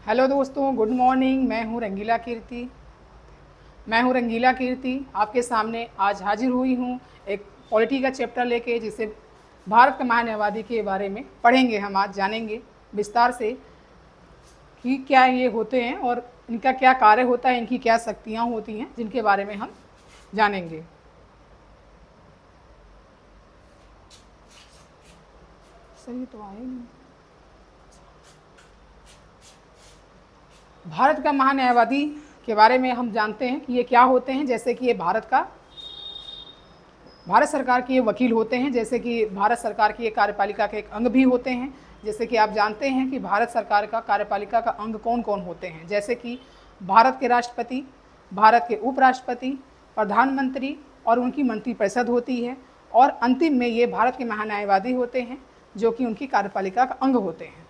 Hello दोस्तों, good morning. मैं हूं रंगीला कीर्ति आपके सामने आज हाजिर हुई हूं एक पॉलिटी का चैप्टर लेके, जिसे भारत के महान्यायवादी के बारे में पढ़ेंगे। हम आज जानेंगे विस्तार से कि क्या ये होते हैं और इनका क्या कार्य होता है, इनकी क्या शक्तियाँ होती हैं, जिनके बारे में हम जानेंगे। सही तो आए नहीं। भारत का महान्यायवादी के बारे में हम जानते हैं कि ये क्या होते हैं। जैसे कि ये भारत सरकार के ये वकील होते हैं, जैसे कि भारत सरकार की ये कार्यपालिका के एक अंग भी होते हैं। जैसे कि आप जानते हैं कि भारत सरकार का कार्यपालिका का अंग कौन कौन होते हैं, जैसे कि भारत के राष्ट्रपति, भारत के उपराष्ट्रपति, प्रधानमंत्री और उनकी मंत्रिपरिषद होती है, और अंतिम में ये भारत के महान्यायवादी होते हैं, जो कि उनकी कार्यपालिका का अंग होते हैं।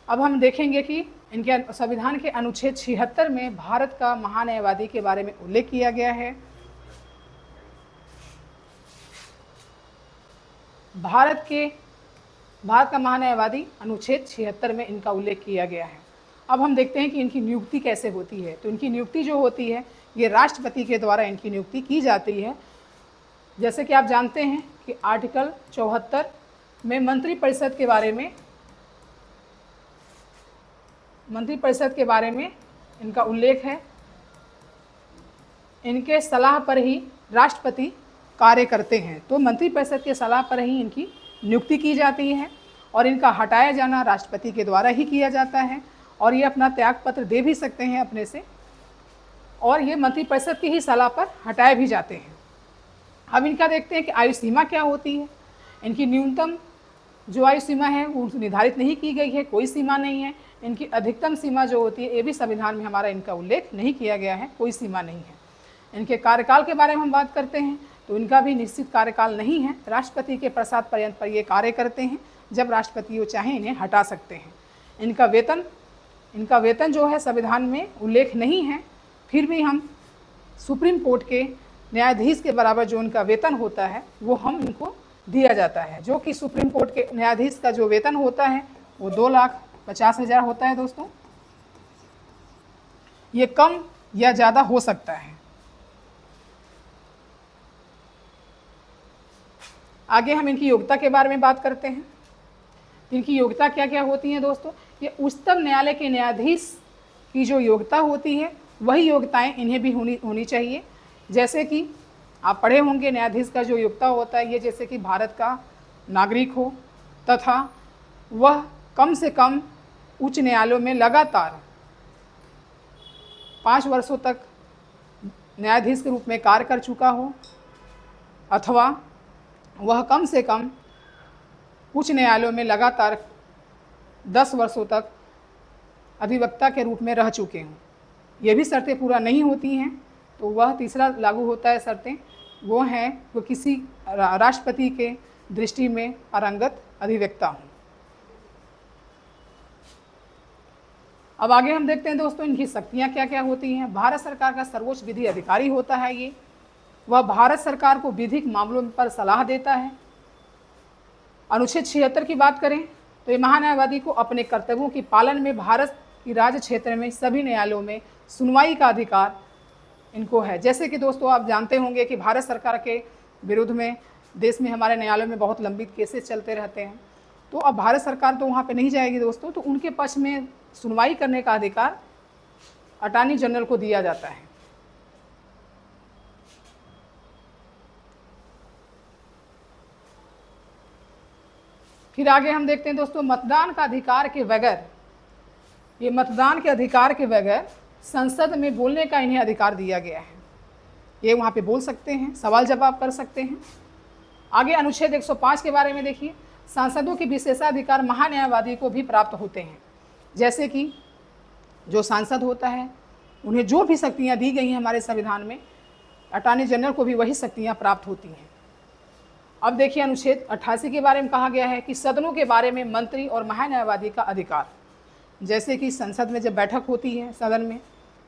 अब हम देखेंगे कि इनके संविधान के अनुच्छेद 76 में भारत का महान्यायवादी के बारे में उल्लेख किया गया है। भारत का महान्यायवादी अनुच्छेद 76 में इनका उल्लेख किया गया है। अब हम देखते हैं कि इनकी नियुक्ति कैसे होती है। तो इनकी नियुक्ति जो होती है, ये राष्ट्रपति के द्वारा इनकी नियुक्ति की जाती है। जैसे कि आप जानते हैं कि आर्टिकल 74 में मंत्रिपरिषद के बारे में इनका उल्लेख है। इनके सलाह पर ही राष्ट्रपति कार्य करते हैं, तो मंत्रिपरिषद के सलाह पर ही इनकी नियुक्ति की जाती है, और इनका हटाया जाना राष्ट्रपति के द्वारा ही किया जाता है। और ये अपना त्यागपत्र दे भी सकते हैं अपने से, और ये मंत्रिपरिषद की ही सलाह पर हटाए भी जाते हैं। अब इनका देखते हैं कि आयु सीमा क्या होती है। इनकी न्यूनतम जो आयु सीमा है वो निर्धारित नहीं की गई है, कोई सीमा नहीं है। इनकी अधिकतम सीमा जो होती है, ये भी संविधान में हमारा इनका उल्लेख नहीं किया गया है, कोई सीमा नहीं है। इनके कार्यकाल के बारे में हम बात करते हैं तो इनका भी निश्चित कार्यकाल नहीं है। राष्ट्रपति के प्रसाद पर्यंत पर ये कार्य करते हैं, जब राष्ट्रपति वो चाहें इन्हें हटा सकते हैं। इनका वेतन जो है संविधान में उल्लेख नहीं है, फिर भी हम सुप्रीम कोर्ट के न्यायाधीश के बराबर जो उनका वेतन होता है वो हम इनको दिया जाता है। जो कि सुप्रीम कोर्ट के न्यायाधीश का जो वेतन होता है वो 2,50,000 होता है दोस्तों। ये कम या ज़्यादा हो सकता है। आगे हम इनकी योग्यता के बारे में बात करते हैं। इनकी योग्यता क्या क्या होती है दोस्तों। ये उच्चतम न्यायालय के न्यायाधीश की जो योग्यता होती है, वही योग्यताएं इन्हें भी होनी चाहिए। जैसे कि आप पढ़े होंगे, न्यायाधीश का जो योग्यता होता है, ये जैसे कि भारत का नागरिक हो, तथा वह कम से कम उच्च न्यायालयों में लगातार 5 वर्षों तक न्यायाधीश के रूप में कार्य कर चुका हो, अथवा वह कम से कम उच्च न्यायालयों में लगातार 10 वर्षों तक अधिवक्ता के रूप में रह चुके हों। ये भी शर्तें पूरा नहीं होती हैं, तो वह तीसरा लागू होता है शर्तें, वो हैं वो किसी राष्ट्रपति के दृष्टि में पारंगत अधिवक्ता हों। अब आगे हम देखते हैं दोस्तों इनकी शक्तियाँ क्या क्या होती हैं। भारत सरकार का सर्वोच्च विधि अधिकारी होता है ये। वह भारत सरकार को विधिक मामलों पर सलाह देता है। अनुच्छेद 76 की बात करें तो ये महान्यायवादी को अपने कर्तव्यों की पालन में भारत की राज्य क्षेत्र में सभी न्यायालयों में सुनवाई का अधिकार इनको है। जैसे कि दोस्तों आप जानते होंगे कि भारत सरकार के विरुद्ध में देश में हमारे न्यायालयों में बहुत लंबित केसेस चलते रहते हैं। तो अब भारत सरकार तो वहाँ पे नहीं जाएगी दोस्तों, तो उनके पक्ष में सुनवाई करने का अधिकार अटॉर्नी जनरल को दिया जाता है। फिर आगे हम देखते हैं दोस्तों मतदान के अधिकार के बगैर संसद में बोलने का इन्हें अधिकार दिया गया है। ये वहाँ पे बोल सकते हैं, सवाल जवाब कर सकते हैं। आगे अनुच्छेद 105 के बारे में देखिए। सांसदों के विशेषाधिकार महान्यायवादी को भी प्राप्त होते हैं। जैसे कि जो सांसद होता है उन्हें जो भी शक्तियाँ दी गई हैं हमारे संविधान में, अटॉर्नी जनरल को भी वही शक्तियाँ प्राप्त होती हैं। अब देखिए अनुच्छेद 88 के बारे में कहा गया है कि सदनों के बारे में मंत्री और महान्यायवादी का अधिकार। जैसे कि संसद में जब बैठक होती है सदन में,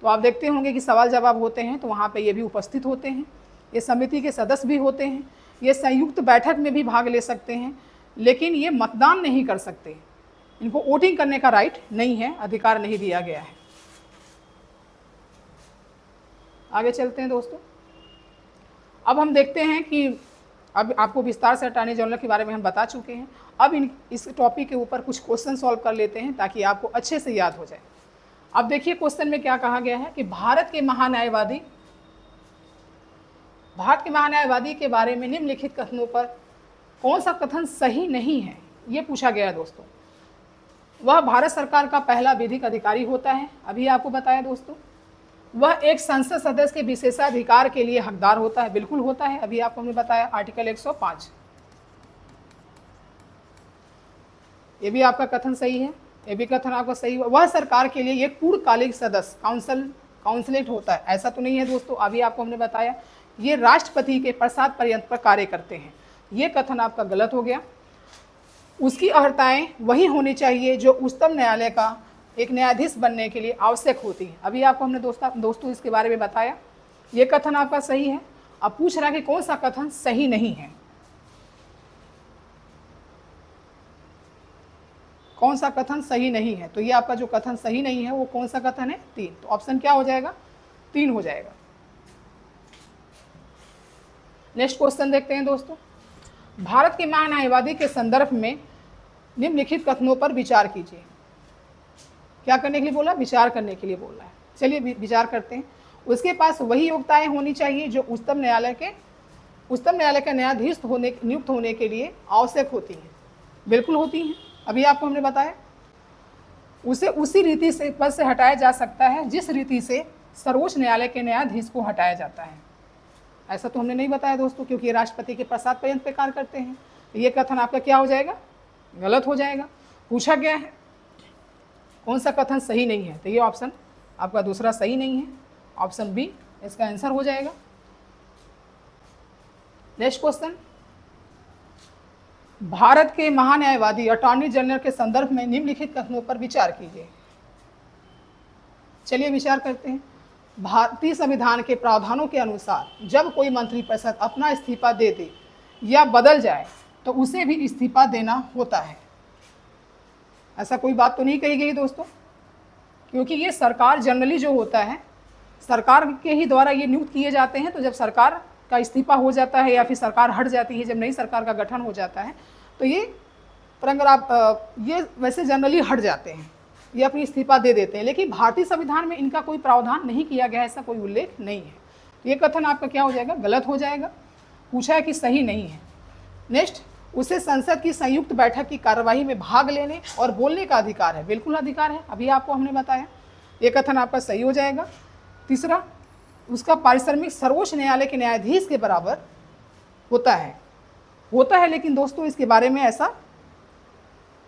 तो आप देखते होंगे कि सवाल जवाब होते हैं, तो वहाँ पे ये भी उपस्थित होते हैं। ये समिति के सदस्य भी होते हैं। ये संयुक्त बैठक में भी भाग ले सकते हैं, लेकिन ये मतदान नहीं कर सकते। इनको वोटिंग करने का राइट नहीं है, अधिकार नहीं दिया गया है। आगे चलते हैं दोस्तों। अब हम देखते हैं कि अब आपको विस्तार से अटॉर्नी जनरल के बारे में हम बता चुके हैं। अब इस टॉपिक के ऊपर कुछ क्वेश्चन सॉल्व कर लेते हैं ताकि आपको अच्छे से याद हो जाए। अब देखिए क्वेश्चन में क्या कहा गया है कि भारत के महान्यायवादी के बारे में निम्नलिखित कथनों पर कौन सा कथन सही नहीं है, ये पूछा गया है दोस्तों। वह भारत सरकार का पहला विधिक अधिकारी होता है, अभी आपको बताया दोस्तों। वह एक संसद सदस्य के विशेषाधिकार के लिए हकदार होता है, बिल्कुल होता है, अभी आपको हमने बताया आर्टिकल 105। ये भी आपका कथन सही है, ये भी कथन आपका सही है। वह सरकार के लिए एक पूर्णकालिक सदस्य काउंसलेट होता है, ऐसा तो नहीं है दोस्तों, अभी आपको हमने बताया। ये राष्ट्रपति के प्रसाद पर्यंत पर कार्य करते हैं, ये कथन आपका गलत हो गया। उसकी अर्हताएं वही होनी चाहिए जो उच्चतम न्यायालय का एक न्यायाधीश बनने के लिए आवश्यक होती है, अभी आपको हमने दोस्तों इसके बारे में बताया। ये कथन आपका सही है। अब पूछ रहा है कि कौन सा कथन सही नहीं है, कौन सा कथन सही नहीं है। तो ये आपका जो कथन सही नहीं है वो कौन सा कथन है? 3। तो ऑप्शन क्या हो जाएगा? 3 हो जाएगा। नेक्स्ट क्वेश्चन देखते हैं दोस्तों। भारत के महान्यायवादी के संदर्भ में निम्नलिखित कथनों पर विचार कीजिए। क्या करने के लिए बोला? विचार करने के लिए बोल रहा है। चलिए विचार करते हैं। उसके पास वही योग्यताएं होनी चाहिए जो उच्चतम न्यायालय का न्यायाधीश नियुक्त होने के लिए आवश्यक होती हैं, बिल्कुल होती हैं, अभी आपको हमने बताया। उसे उसी रीति से पद से हटाया जा सकता है जिस रीति से सर्वोच्च न्यायालय के न्यायाधीश को हटाया जाता है, ऐसा तो हमने नहीं बताया दोस्तों, क्योंकि ये राष्ट्रपति के प्रसाद पर्यंत पे कार्य करते हैं। ये कथन आपका क्या हो जाएगा? गलत हो जाएगा। पूछा गया है कौन सा कथन सही नहीं है, तो ये ऑप्शन आपका दूसरा सही नहीं है, ऑप्शन बी इसका आंसर हो जाएगा। Next question. भारत के महान्यायवादी अटॉर्नी जनरल के संदर्भ में निम्नलिखित कथनों पर विचार कीजिए। चलिए विचार करते हैं। भारतीय संविधान के प्रावधानों के अनुसार जब कोई मंत्रिपरिषद अपना इस्तीफा दे दे या बदल जाए तो उसे भी इस्तीफा देना होता है, ऐसा कोई बात तो नहीं कही गई दोस्तों, क्योंकि ये सरकार जनरली जो होता है सरकार के ही द्वारा ये नियुक्त किए जाते हैं। तो जब सरकार का इस्तीफा हो जाता है या फिर सरकार हट जाती है, जब नई सरकार का गठन हो जाता है, तो ये पर अगर आप ये वैसे जनरली हट जाते हैं, ये अपनी इस्तीफा दे देते हैं। लेकिन भारतीय संविधान में इनका कोई प्रावधान नहीं किया गया, ऐसा कोई उल्लेख नहीं है। ये कथन आपका क्या हो जाएगा? गलत हो जाएगा। पूछा है कि सही नहीं है। नेक्स्ट, उसे संसद की संयुक्त बैठक की कार्यवाही में भाग लेने और बोलने का अधिकार है, बिल्कुल अधिकार है, अभी आपको हमने बताया। ये कथन आपका सही हो जाएगा। तीसरा, उसका पारिश्रमिक सर्वोच्च न्यायालय के न्यायाधीश के बराबर होता है, लेकिन दोस्तों इसके बारे में ऐसा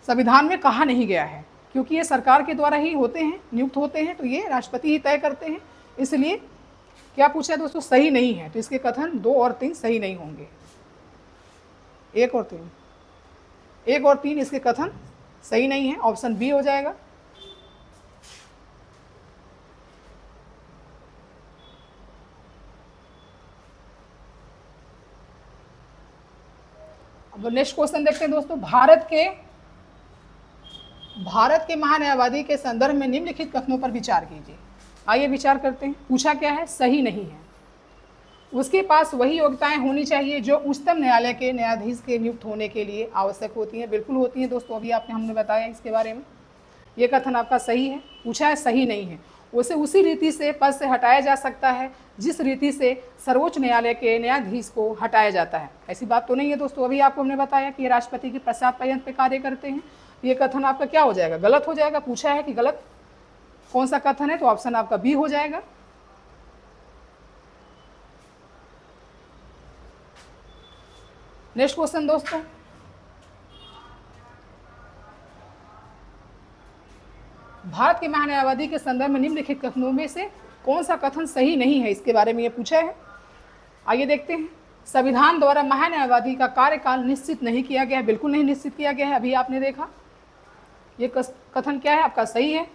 संविधान में कहा नहीं गया है, क्योंकि ये सरकार के द्वारा ही होते हैं, नियुक्त होते हैं, तो ये राष्ट्रपति ही तय करते हैं। इसलिए क्या पूछा है दोस्तों? सही नहीं है। तो इसके कथन 2 और 3 सही नहीं होंगे। 1 और 3 इसके कथन सही नहीं है, ऑप्शन बी हो जाएगा। अब नेक्स्ट क्वेश्चन देखते हैं दोस्तों। भारत के महान्यायवादी के संदर्भ में निम्नलिखित कथनों पर विचार कीजिए। आइए विचार करते हैं। पूछा क्या है? सही नहीं है। उसके पास वही योग्यताएं होनी चाहिए जो उच्चतम न्यायालय के न्यायाधीश के नियुक्त होने के लिए आवश्यक होती हैं, बिल्कुल होती हैं दोस्तों, अभी हमने बताया इसके बारे में। ये कथन आपका सही है। पूछा है सही नहीं है। उसे उसी रीति से पद से हटाया जा सकता है जिस रीति से सर्वोच्च न्यायालय के न्यायाधीश को हटाया जाता है, ऐसी बात तो नहीं है दोस्तों, अभी आपको हमने बताया कि राष्ट्रपति के प्रसाद पर्यंत पे कार्य करते हैं। ये कथन आपका क्या हो जाएगा? गलत हो जाएगा। पूछा है कि गलत कौन सा कथन है, तो ऑप्शन आपका बी हो जाएगा। नेक्स्ट क्वेश्चन दोस्तों। भारत के महान्यायवादी के संदर्भ में निम्नलिखित कथनों में से कौन सा कथन सही नहीं है, इसके बारे में ये पूछा है। आइए देखते हैं। संविधान द्वारा महान्यायवादी का कार्यकाल निश्चित नहीं किया गया है, बिल्कुल नहीं निश्चित किया गया है, अभी आपने देखा। ये कथन क्या है? आपका सही है।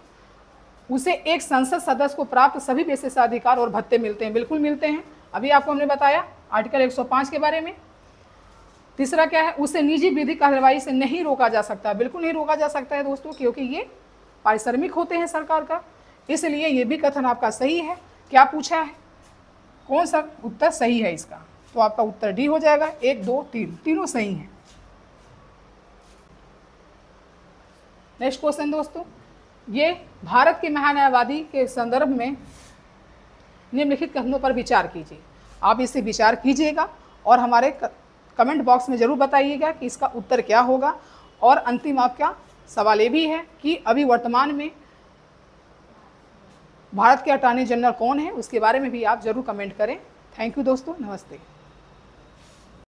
उसे एक संसद सदस्य को प्राप्त सभी विशेषाधिकार और भत्ते मिलते हैं, बिल्कुल मिलते हैं, अभी आपको हमने बताया आर्टिकल 105 के बारे में। तीसरा क्या है, उसे निजी विधिक कार्रवाई से नहीं रोका जा सकता। बिल्कुल नहीं रोका जा सकता है दोस्तों, क्योंकि ये पारिश्रमिक होते हैं सरकार का, इसलिए ये भी कथन आपका सही है। क्या पूछा है, कौन सा उत्तर सही है इसका, तो आपका उत्तर डी हो जाएगा। 1, 2, 3 तीनों सही हैं। नेक्स्ट क्वेश्चन दोस्तों, ये भारत के महान्यायवादी के संदर्भ में निम्नलिखित कथनों पर विचार कीजिए। आप इससे विचार कीजिएगा और हमारे कमेंट बॉक्स में ज़रूर बताइएगा कि इसका उत्तर क्या होगा। और अंतिम आपका सवाल ये भी है कि अभी वर्तमान में भारत के अटॉर्नी जनरल कौन है, उसके बारे में भी आप ज़रूर कमेंट करें। थैंक यू दोस्तों, नमस्ते।